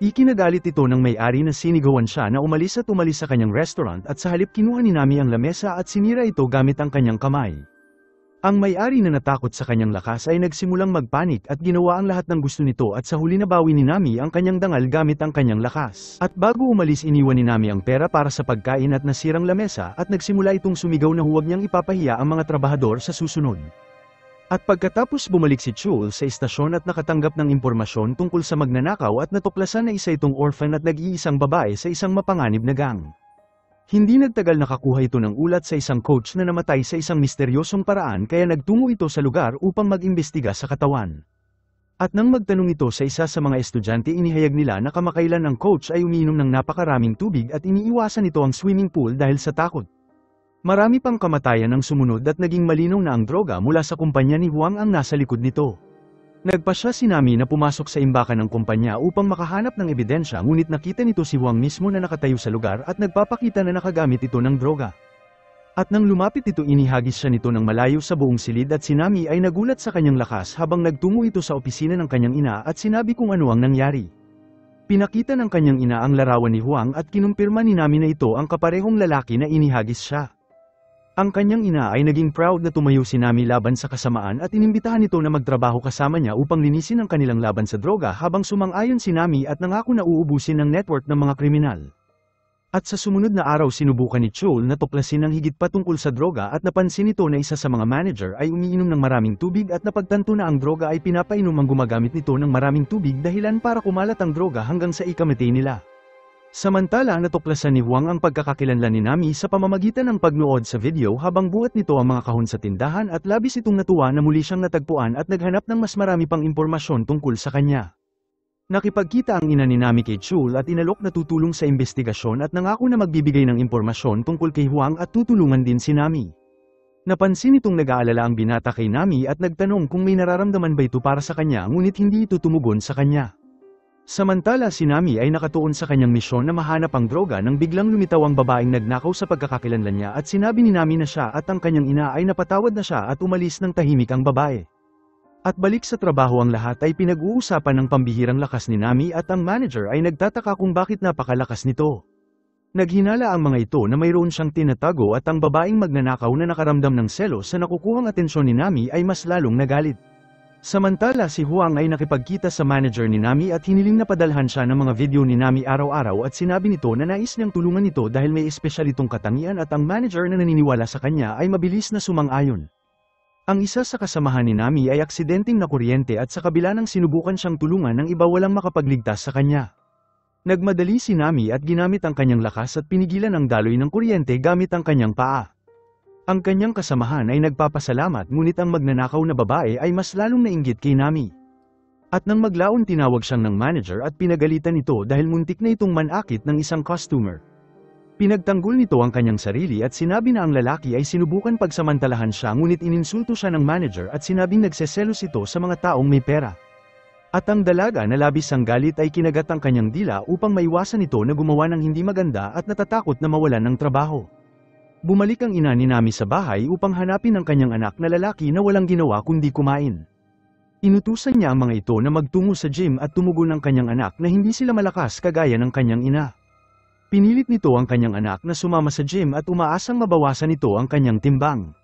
Ikinagalit ito ng may-ari na sinigawan siya na umalis sa kanyang restaurant at sa halip kinuha ni Nami ang lamesa at sinira ito gamit ang kanyang kamay. Ang may-ari na natakot sa kanyang lakas ay nagsimulang magpanik at ginawa ang lahat ng gusto nito at sa huli nabawi ni Nami ang kanyang dangal gamit ang kanyang lakas. At bago umalis iniwan ni Nami ang pera para sa pagkain at nasirang lamesa at nagsimula itong sumigaw na huwag niyang ipapahiya ang mga trabahador sa susunod. At pagkatapos bumalik si Chol sa istasyon at nakatanggap ng impormasyon tungkol sa magnanakaw at natuklasan na isa itong orphan at nag-iisang babae sa isang mapanganib na gang. Hindi nagtagal nakakuha ito ng ulat sa isang coach na namatay sa isang misteryosong paraan kaya nagtungo ito sa lugar upang mag-imbestiga sa katawan. At nang magtanong ito sa isa sa mga estudyante inihayag nila na kamakailan ang coach ay umiinom ng napakaraming tubig at iniiwasan ito ang swimming pool dahil sa takot. Marami pang kamatayan ang sumunod at naging malinaw na ang droga mula sa kumpanya ni Huang ang nasa likod nito. Nagpasya si Nami na pumasok sa imbakan ng kumpanya upang makahanap ng ebidensya ngunit nakita nito si Huang mismo na nakatayo sa lugar at nagpapakita na nakagamit ito ng droga. At nang lumapit ito inihagis siya nito ng malayo sa buong silid at si Nami ay nagulat sa kanyang lakas habang nagtungo ito sa opisina ng kanyang ina at sinabi kung ano ang nangyari. Pinakita ng kanyang ina ang larawan ni Huang at kinumpirma ni Nami na ito ang kaparehong lalaki na inihagis siya. Ang kanyang ina ay naging proud na tumayo si Nami laban sa kasamaan at inimbitahan nito na magtrabaho kasama niya upang linisin ang kanilang laban sa droga habang sumang-ayon si Nami at nangako na uubusin ang network ng mga kriminal. At sa sumunod na araw sinubukan ni Chol na tuklasin ang higit pa tungkol sa droga at napansin nito na isa sa mga manager ay umiinom ng maraming tubig at napagtanto na ang droga ay pinapainom ang gumagamit nito ng maraming tubig dahilan para kumalat ang droga hanggang sa ikamatay nila. Samantala natuklasan ni Huang ang pagkakakilanlan ni Nami sa pamamagitan ng pagnood sa video habang buhat nito ang mga kahon sa tindahan at labis itong natuwa na muli siyang natagpuan at naghanap ng mas marami pang impormasyon tungkol sa kanya. Nakipagkita ang ina ni Nami kay Chol at inalok na tutulong sa investigasyon at nangako na magbibigay ng impormasyon tungkol kay Huang at tutulungan din si Nami. Napansin itong nag-aalala ang binata kay Nami at nagtanong kung may nararamdaman ba ito para sa kanya ngunit hindi ito tumugon sa kanya. Samantala si Nami ay nakatuon sa kanyang misyon na mahanap ang droga nang biglang lumitaw ang babaeng nagnakaw sa pagkakakilanlan niya at sinabi ni Nami na siya at ang kanyang ina ay napatawad na siya at umalis ng tahimik ang babae. At balik sa trabaho ang lahat ay pinag-uusapan ng pambihirang lakas ni Nami at ang manager ay nagtataka kung bakit napakalakas nito. Naghinala ang mga ito na mayroon siyang tinatago at ang babaeng magnanakaw na nakaramdam ng selos sa nakukuhang atensyon ni Nami ay mas lalong nagalit. Samantala si Huang ay nakipagkita sa manager ni Nami at hiniling na padalhan siya ng mga video ni Nami araw-araw at sinabi nito na nais niyang tulungan ito dahil may espesyal itong katangian at ang manager na naniniwala sa kanya ay mabilis na sumang-ayon. Ang isa sa kasamahan ni Nami ay aksidenteng nakuryente at sa kabila ng sinubukan siyang tulungan ng iba walang makapagligtas sa kanya. Nagmadali si Nami at ginamit ang kanyang lakas at pinigilan ang daloy ng kuryente gamit ang kanyang paa. Ang kanyang kasamahan ay nagpapasalamat ngunit ang magnanakaw na babae ay mas lalong nainggit kay Nami. At nang maglaon tinawag siyang ng manager at pinagalitan ito dahil muntik na itong manakit ng isang customer. Pinagtanggol nito ang kanyang sarili at sinabi na ang lalaki ay sinubukan pagsamantalahan siya ngunit ininsulto siya ng manager at sinabing nagseselos ito sa mga taong may pera. At ang dalaga na labis ang galit ay kinagat ang kanyang dila upang maiwasan ito na gumawa ng hindi maganda at natatakot na mawalan ng trabaho. Bumalik ang ina ni Nami sa bahay upang hanapin ang kanyang anak na lalaki na walang ginawa kundi kumain. Inutusan niya ang mga ito na magtungo sa gym at tumugon ang kanyang anak na hindi sila malakas kagaya ng kanyang ina. Pinilit nito ang kanyang anak na sumama sa gym at umaasang mabawasan nito ang kanyang timbang.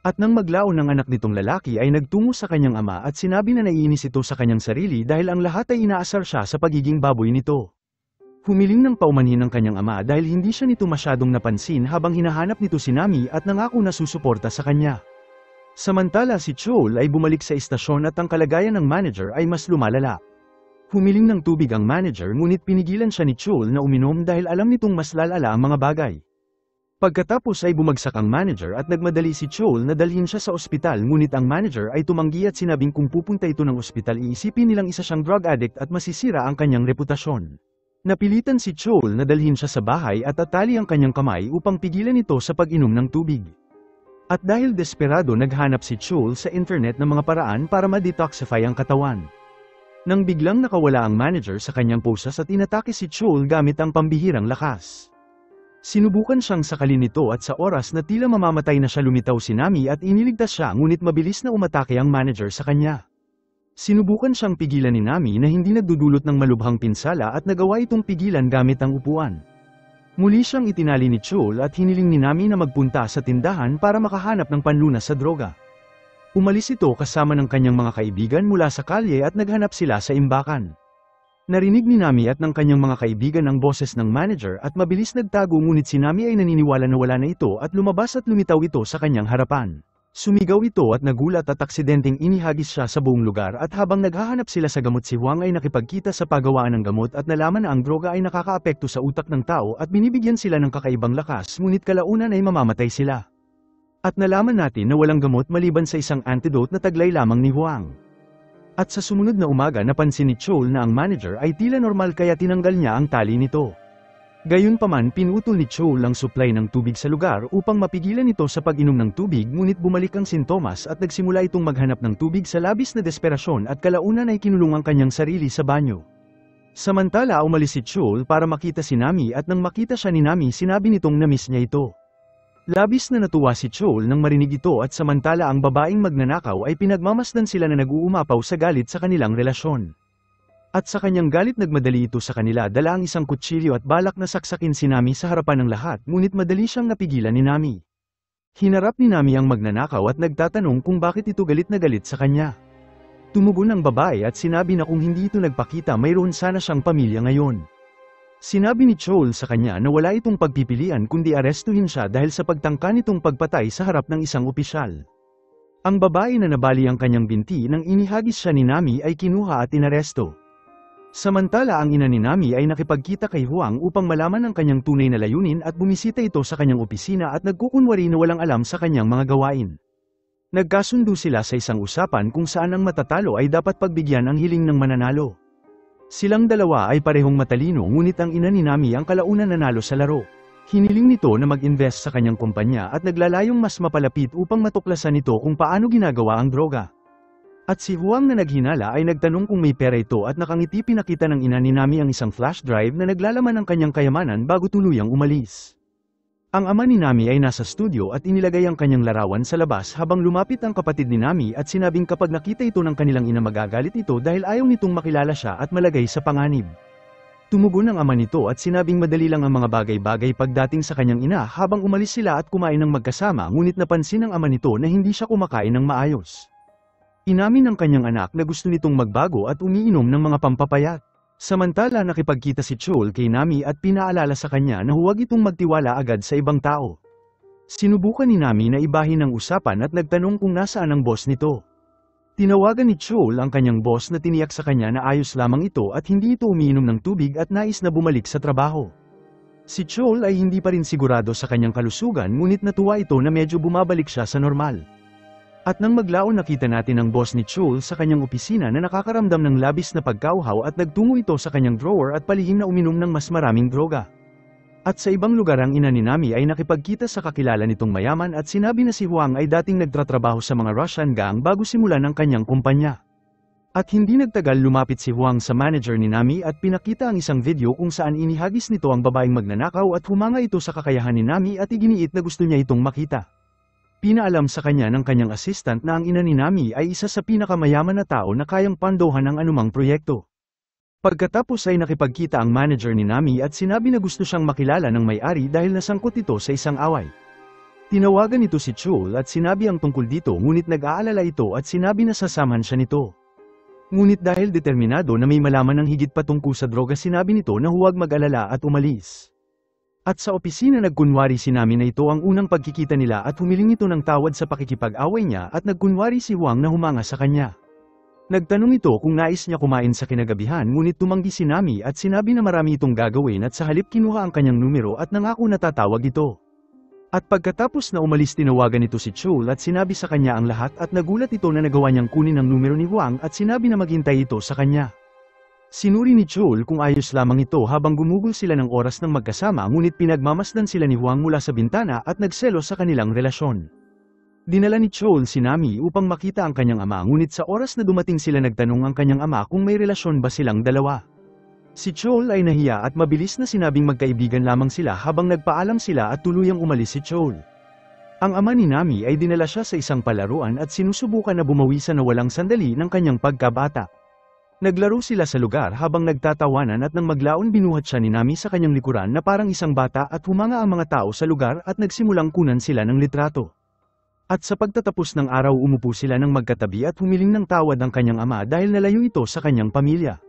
At nang maglaon ng anak nitong lalaki ay nagtungo sa kanyang ama at sinabi na naiinis ito sa kanyang sarili dahil ang lahat ay inaasar siya sa pagiging baboy nito. Humiling ng paumanhin ang kanyang ama dahil hindi siya nito masyadong napansin habang hinahanap nito si Nami at nangako na susuporta sa kanya. Samantala si Chol ay bumalik sa istasyon at ang kalagayan ng manager ay mas lumalala. Humiling ng tubig ang manager ngunit pinigilan siya ni Chol na uminom dahil alam nitong mas lalala ang mga bagay. Pagkatapos ay bumagsak ang manager at nagmadali si Chol na dalhin siya sa ospital ngunit ang manager ay tumanggi at sinabing kung pupunta ito ng ospital iisipin nilang isa siyang drug addict at masisira ang kanyang reputasyon. Napilitan si Chol na dalhin siya sa bahay at atali ang kanyang kamay upang pigilan ito sa pag-inom ng tubig. At dahil desperado naghanap si Chol sa internet ng mga paraan para ma-detoxify ang katawan. Nang biglang nakawala ang manager sa kanyang posas at inatake si Chol gamit ang pambihirang lakas. Sinubukan siyang sakalin nito at sa oras na tila mamamatay na siya lumitaw si Nami at iniligtas siya ngunit mabilis na umatake ang manager sa kanya. Sinubukan siyang pigilan ni Nami na hindi nagdudulot ng malubhang pinsala at nagawa itong pigilan gamit ang upuan. Muli siyang itinali ni Chol at hiniling ni Nami na magpunta sa tindahan para makahanap ng panlunas sa droga. Umalis ito kasama ng kanyang mga kaibigan mula sa kalye at naghanap sila sa imbakan. Narinig ni Nami at ng kanyang mga kaibigan ang boses ng manager at mabilis nagtago ngunit si Nami ay naniniwala na wala na ito at lumabas at lumitaw ito sa kanyang harapan. Sumigaw ito at nagulat at aksidenteng inihagis siya sa buong lugar at habang naghahanap sila sa gamot si Huang ay nakipagkita sa paggawaan ng gamot at nalaman na ang droga ay nakakaapekto sa utak ng tao at binibigyan sila ng kakaibang lakas ngunit kalaunan ay mamamatay sila. At nalaman natin na walang gamot maliban sa isang antidote na taglay lamang ni Huang. At sa sumunod na umaga napansin ni Chol na ang manager ay tila normal kaya tinanggal niya ang tali nito. Gayunpaman pinutol ni Chol ang supply ng tubig sa lugar upang mapigilan ito sa pag-inom ng tubig ngunit bumalik ang sintomas at nagsimula itong maghanap ng tubig sa labis na desperasyon at kalaunan ay kinulong ang kanyang sarili sa banyo. Samantala umalis si Chol para makita si Nami at nang makita siya ni Nami sinabi nitong na-miss niya ito. Labis na natuwa si Chol nang marinig ito at samantala ang babaeng magnanakaw ay pinagmamasdan sila na nag-uumapaw sa galit sa kanilang relasyon. At sa kanyang galit nagmadali ito sa kanila dala ang isang kutsilyo at balak na saksakin si Nami sa harapan ng lahat ngunit madali siyang napigilan ni Nami. Hinarap ni Nami ang magnanakaw at nagtatanong kung bakit ito galit na galit sa kanya. Tumugon ang babae at sinabi na kung hindi ito nagpakita mayroon sana siyang pamilya ngayon. Sinabi ni Chol sa kanya na wala itong pagpipilian kundi arestuhin siya dahil sa pagtangka nitong pagpatay sa harap ng isang opisyal. Ang babae na nabali ang kanyang binti nang inihagis siya ni Nami ay kinuha at inaresto. Samantala ang ina ni Nami ay nakipagkita kay Huang upang malaman ang kanyang tunay na layunin at bumisita ito sa kanyang opisina at nagkukunwari na walang alam sa kanyang mga gawain. Nagkasundo sila sa isang usapan kung saan ang matatalo ay dapat pagbigyan ang hiling ng mananalo. Silang dalawa ay parehong matalino ngunit ang ina ni Nami ang kalaunan nanalo sa laro. Hiniling nito na mag-invest sa kanyang kumpanya at naglalayong mas mapalapit upang matuklasan nito kung paano ginagawa ang droga. At si Huang na naghinala ay nagtanong kung may pera ito at nakangiti pinakita ng ina ni Nami ang isang flash drive na naglalaman ng kanyang kayamanan bago tuluyang umalis. Ang ama ni Nami ay nasa studio at inilagay ang kanyang larawan sa labas habang lumapit ang kapatid ni Nami at sinabing kapag nakita ito ng kanilang ina magagalit ito dahil ayaw nitong makilala siya at malagay sa panganib. Tumugon ang ama nito at sinabing madali lang ang mga bagay-bagay pagdating sa kanyang ina habang umalis sila at kumain ng magkasama ngunit napansin ng ama nito na hindi siya kumakain ng maayos. Inamin ng kanyang anak na gusto nitong magbago at umiinom ng mga pampapayat. Samantala nakipagkita si Chol kay Nami at pinaalala sa kanya na huwag itong magtiwala agad sa ibang tao. Sinubukan ni Nami na ibahin ang usapan at nagtanong kung nasaan ang boss nito. Tinawagan ni Chol ang kanyang boss na tiniyak sa kanya na ayos lamang ito at hindi ito umiinom ng tubig at nais na bumalik sa trabaho. Si Chol ay hindi pa rin sigurado sa kanyang kalusugan ngunit natuwa ito na medyo bumabalik siya sa normal. At nang maglaon nakita natin ang boss ni Chol sa kanyang opisina na nakakaramdam ng labis na pagkauhaw at nagtungo ito sa kanyang drawer at palihim na uminom ng mas maraming droga. At sa ibang lugar ang ina ni Nami ay nakipagkita sa kakilala nitong mayaman at sinabi na si Huang ay dating nagtatrabaho sa mga Russian gang bago simulan ang kanyang kumpanya. At hindi nagtagal lumapit si Huang sa manager ni Nami at pinakita ang isang video kung saan inihagis nito ang babaeng magnanakaw at humanga ito sa kakayahan ni Nami at iginiit na gusto niya itong makita. Pinaalam sa kanya ng kanyang assistant na ang ina ni Nami ay isa sa pinakamayaman na tao na kayang pandohan ang anumang proyekto. Pagkatapos ay nakipagkita ang manager ni Nami at sinabi na gusto siyang makilala ng may-ari dahil nasangkot ito sa isang away. Tinawagan ito si Chol at sinabi ang tungkol dito ngunit nag-aalala ito at sinabi na sasamahan siya nito. Ngunit dahil determinado na may malaman ng higit pa tungkol sa droga sinabi nito na huwag mag-alala at umalis. At sa opisina nagkunwari si Nami na ito ang unang pagkikita nila at humiling ito ng tawad sa pakikipag-away niya at nagkunwari si Huang na humanga sa kanya. Nagtanong ito kung nais niya kumain sa kinagabihan ngunit tumanggi si Nami at sinabi na marami itong gagawin at sa halip kinuha ang kanyang numero at nangako na tatawag ito. At pagkatapos na umalis tinawagan ito si Chol at sinabi sa kanya ang lahat at nagulat ito na nagawa niyang kunin ang numero ni Huang at sinabi na maghintay ito sa kanya. Sinuri ni Chol kung ayos lamang ito habang gumugol sila ng oras ng magkasama ngunit pinagmamasdan sila ni Huang mula sa bintana at nagselos sa kanilang relasyon. Dinala ni Chol si Nami upang makita ang kanyang ama ngunit sa oras na dumating sila nagtanong ang kanyang ama kung may relasyon ba silang dalawa. Si Chol ay nahiya at mabilis na sinabing magkaibigan lamang sila habang nagpaalam sila at tuluyang umalis si Chol. Ang ama ni Nami ay dinala siya sa isang palaruan at sinusubukan na bumawi sa nawalang sandali ng kanyang pagkabata. Naglaro sila sa lugar habang nagtatawanan at nang maglaon binuhat siya ni Nami sa kanyang likuran na parang isang bata at humanga ang mga tao sa lugar at nagsimulang kunan sila ng litrato. At sa pagtatapos ng araw umupo sila ng magkatabi at humiling ng tawad ang kanyang ama dahil nalayo ito sa kanyang pamilya.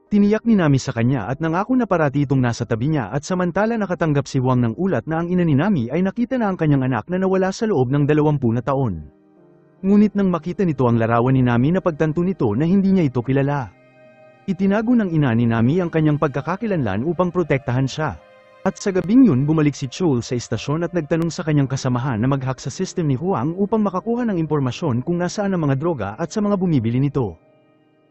Tiniyak ni Nami sa kanya at nangako na parati itong nasa tabi niya at samantala nakatanggap si Huang ng ulat na ang ina ni Nami ay nakita na ang kanyang anak na nawala sa loob ng 20 na taon. Ngunit nang makita nito ang larawan ni Nami napagtanto nito na hindi niya ito kilala. Itinago ng ina ni Nami ang kanyang pagkakakilanlan upang protektahan siya. At sa gabing yun bumalik si Chol sa istasyon at nagtanong sa kanyang kasamahan na mag-hack sa system ni Huang upang makakuha ng impormasyon kung nasaan ang mga droga at sa mga bumibili nito.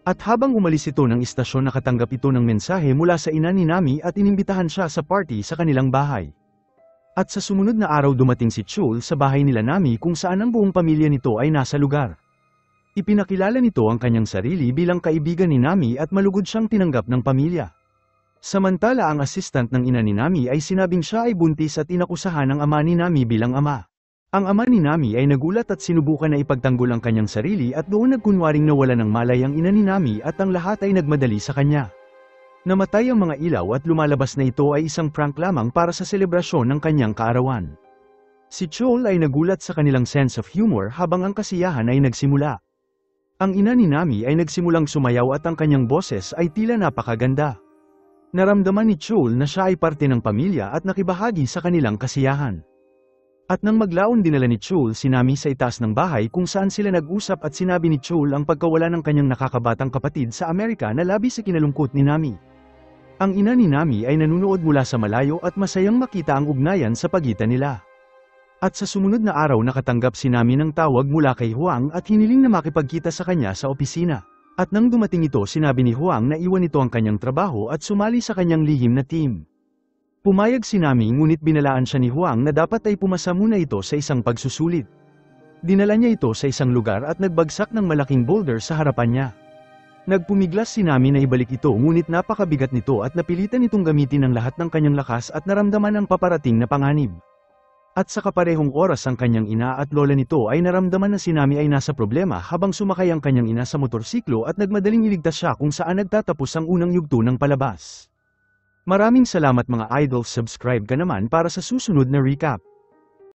At habang umalis ito ng istasyon nakatanggap ito ng mensahe mula sa ina ni Nami at inimbitahan siya sa party sa kanilang bahay. At sa sumunod na araw dumating si Chol sa bahay nila Nami kung saan ang buong pamilya nito ay nasa lugar. Ipinakilala nito ang kanyang sarili bilang kaibigan ni Nami at malugod siyang tinanggap ng pamilya. Samantala ang assistant ng ina ni Nami ay sinabing siya ay buntis at inakusahan ng ama ni Nami bilang ama. Ang ama ni Nami ay nagulat at sinubukan na ipagtanggol ang kanyang sarili at doon nagkunwaring nawala ng malay ang ina ni Nami at ang lahat ay nagmadali sa kanya. Namatay ang mga ilaw at lumalabas na ito ay isang prank lamang para sa selebrasyon ng kanyang kaarawan. Si Chol ay nagulat sa kanilang sense of humor habang ang kasiyahan ay nagsimula. Ang ina ni Nami ay nagsimulang sumayaw at ang kanyang boses ay tila napakaganda. Naramdaman ni Chol na siya ay parte ng pamilya at nakibahagi sa kanilang kasiyahan. At nang maglaon dinala ni Chol si Nami sa itaas ng bahay kung saan sila nag-usap at sinabi ni Chol ang pagkawala ng kanyang nakakabatang kapatid sa Amerika na labis sa kinalungkot ni Nami. Ang ina ni Nami ay nanunood mula sa malayo at masayang makita ang ugnayan sa pagitan nila. At sa sumunod na araw nakatanggap si Nami ng tawag mula kay Huang at hiniling na makipagkita sa kanya sa opisina. At nang dumating ito sinabi ni Huang na iwan ito ang kanyang trabaho at sumali sa kanyang lihim na team. Pumayag si Nami ngunit binalaan siya ni Huang na dapat ay pumasa muna ito sa isang pagsusulit. Dinala niya ito sa isang lugar at nagbagsak ng malaking boulder sa harapan niya. Nagpumiglas si Nami na ibalik ito ngunit napakabigat nito at napilitan itong gamitin ang lahat ng kanyang lakas at naramdaman ang paparating na panganib. At sa kaparehong oras ang kanyang ina at lola nito ay naramdaman na si Nami ay nasa problema habang sumakay ang kanyang ina sa motorsiklo at nagmadaling iligtas siya kung saan nagtatapos ang unang yugto ng palabas. Maraming salamat mga idol, subscribe ka naman para sa susunod na recap.